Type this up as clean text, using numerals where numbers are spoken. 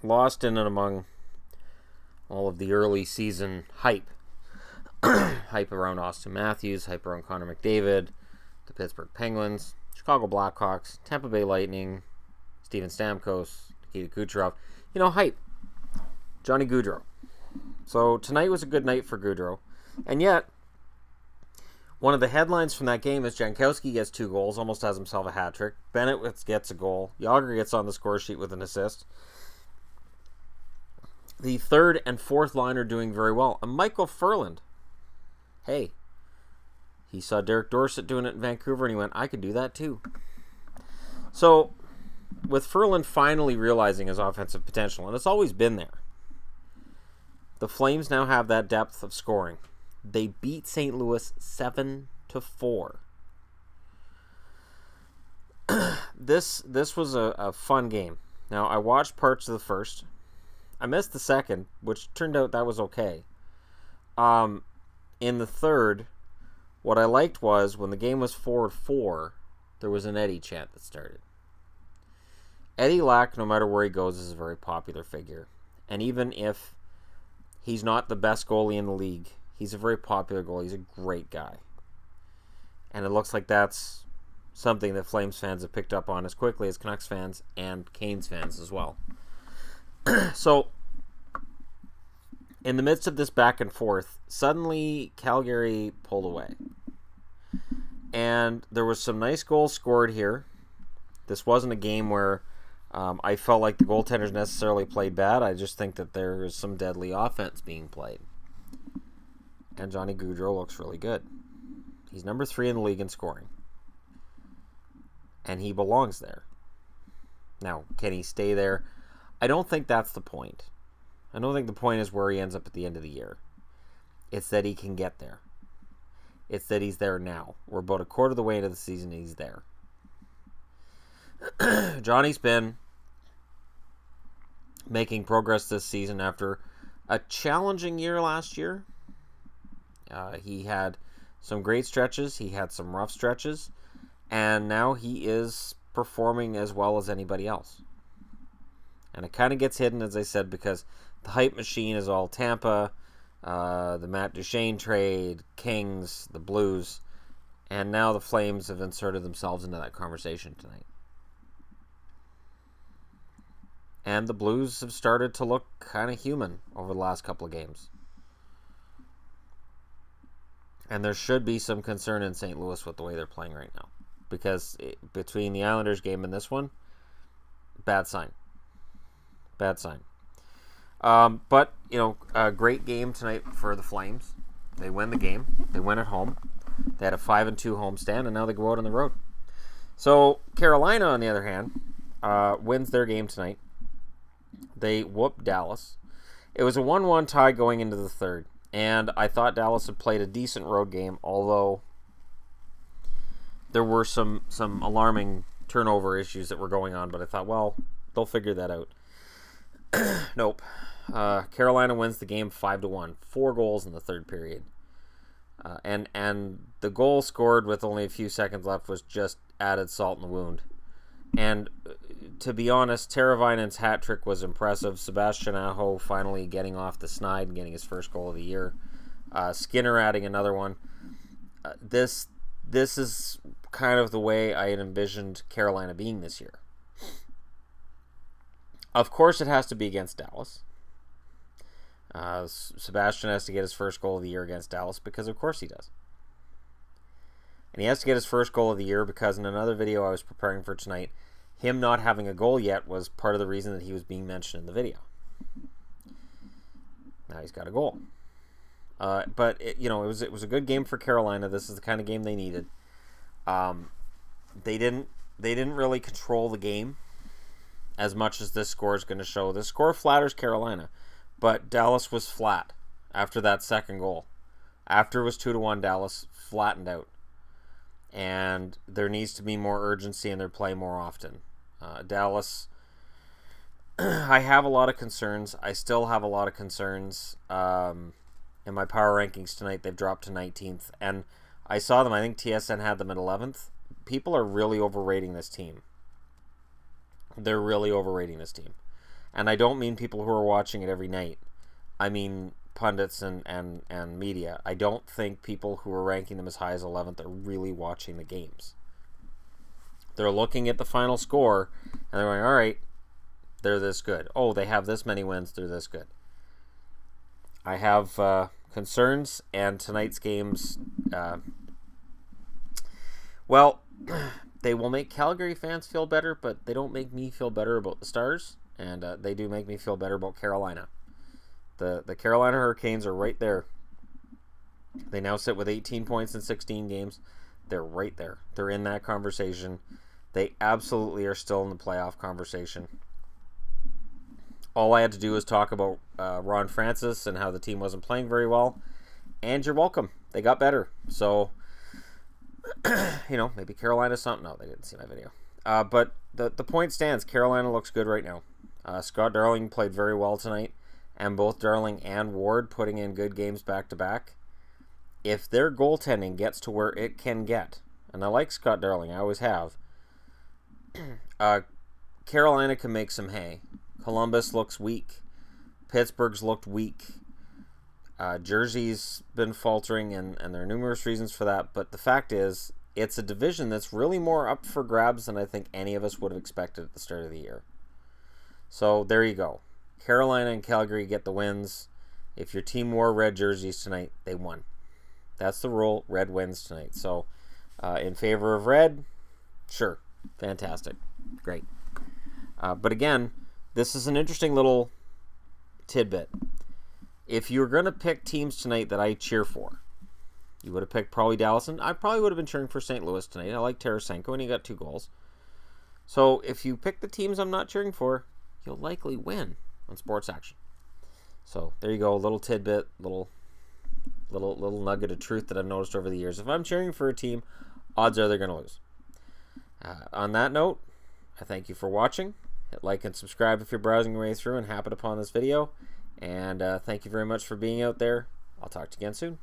lost in and among all of the early season hype. Hype around Austin Matthews, hype around Connor McDavid, the Pittsburgh Penguins, Chicago Blackhawks, Tampa Bay Lightning, Steven Stamkos, Nikita Kucherov. You know, hype. Johnny Gaudreau. So tonight was a good night for Gaudreau. And yet, one of the headlines from that game is Jankowski gets 2 goals, almost has himself a hat trick. Bennett gets a goal. Yager gets on the score sheet with an assist. The third and fourth line are doing very well. And Michael Furland, hey, he saw Derek Dorsett doing it in Vancouver and he went, I could do that too. So, with Furland finally realizing his offensive potential, and it's always been there, the Flames now have that depth of scoring. They beat St. Louis 7-4. This was a fun game. Now, I watched parts of the first. I missed the second, which turned out that was okay. In the third, what I liked was when the game was 4-4, there was an Eddie chant that started. Eddie Lack, no matter where he goes, is a very popular figure. And even if he's not the best goalie in the league, he's a very popular goalie. He's a great guy. And it looks like that's something that Flames fans have picked up on as quickly as Canucks fans and Canes fans as well. So, in the midst of this back and forth, suddenly Calgary pulled away. And there was some nice goals scored here. This wasn't a game where I felt like the goaltenders necessarily played bad. I just think that there is some deadly offense being played. And Johnny Gaudreau looks really good. He's number 3 in the league in scoring. And he belongs there. Now, can he stay there? I don't think that's the point. I don't think the point is where he ends up at the end of the year. It's that he can get there. It's that he's there now. We're about a quarter of the way into the season and he's there. Johnny's been making progress this season after a challenging year last year. He had some great stretches. He had some rough stretches. And now he is performing as well as anybody else. And it kind of gets hidden, as I said, because the hype machine is all Tampa, the Matt Duchene trade, Kings, the Blues, and now the Flames have inserted themselves into that conversation tonight. And the Blues have started to look kind of human over the last couple of games. And there should be some concern in St. Louis with the way they're playing right now. Because between the Islanders game and this one, bad sign. Bad sign. But, you know, a great game tonight for the Flames. They win the game. They win at home. They had a 5-2 homestand, and now they go out on the road. So, Carolina, on the other hand, wins their game tonight. They whooped Dallas. It was a 1-1 tie going into the third. And I thought Dallas had played a decent road game, although there were some alarming turnover issues that were going on. But I thought, well, they'll figure that out. Nope. Carolina wins the game 5-1. 4 goals in the third period. And the goal scored with only a few seconds left was just added salt in the wound. And to be honest, Teravainen's hat trick was impressive. Sebastian Aho finally getting off the snide and getting his first goal of the year. Skinner adding another one. This is kind of the way I had envisioned Carolina being this year. Of course, it has to be against Dallas. Sebastian has to get his first goal of the year against Dallas because, of course, he does. And he has to get his first goal of the year because in another video I was preparing for tonight, him not having a goal yet was part of the reason that he was being mentioned in the video. Now he's got a goal. But it was a good game for Carolina. This is the kind of game they needed. They didn't really control the game as much as this score is going to show. This score flatters Carolina, but Dallas was flat after that second goal. After it was 2-1, Dallas flattened out. And there needs to be more urgency in their play more often. Dallas, I have a lot of concerns. I still have a lot of concerns. In my power rankings tonight, they've dropped to 19th. And I saw them, I think TSN had them at 11th. People are really overrating this team. They're really overrating this team. And I don't mean people who are watching it every night. I mean pundits and media. I don't think people who are ranking them as high as 11th are really watching the games. They're looking at the final score, and they're going, all right, they're this good. Oh, they have this many wins, they're this good. I have concerns, and tonight's games, well, they will make Calgary fans feel better, but they don't make me feel better about the Stars, and they do make me feel better about Carolina. The Carolina Hurricanes are right there. They now sit with 18 points in 16 games. They're right there. They're in that conversation. They absolutely are still in the playoff conversation. All I had to do was talk about Ron Francis and how the team wasn't playing very well. And you're welcome. They got better. So, maybe Carolina's something. No, they didn't see my video. But the point stands. Carolina looks good right now. Scott Darling played very well tonight. And both Darling and Ward putting in good games back-to-back. If their goaltending gets to where it can get, and I like Scott Darling, I always have, Carolina can make some hay. Columbus looks weak. Pittsburgh's looked weak. Jersey's been faltering, and there are numerous reasons for that. But the fact is, it's a division that's really more up for grabs than I think any of us would have expected at the start of the year. So there you go. Carolina and Calgary get the wins. If your team wore red jerseys tonight, they won. That's the rule. Red wins tonight. So in favor of red, sure. Fantastic. Great. But again, this is an interesting little tidbit. If you were going to pick teams tonight that I cheer for, you would have picked probably Dallas, and I probably would have been cheering for St. Louis tonight. I like Tarasenko, and he got 2 goals. So if you pick the teams I'm not cheering for, you'll likely win on Sports Action. So there you go, a little tidbit, little nugget of truth that I've noticed over the years. If I'm cheering for a team, odds are they're going to lose. On that note, I thank you for watching. Hit like and subscribe if you're browsing your way through and happen upon this video. And thank you very much for being out there. I'll talk to you again soon.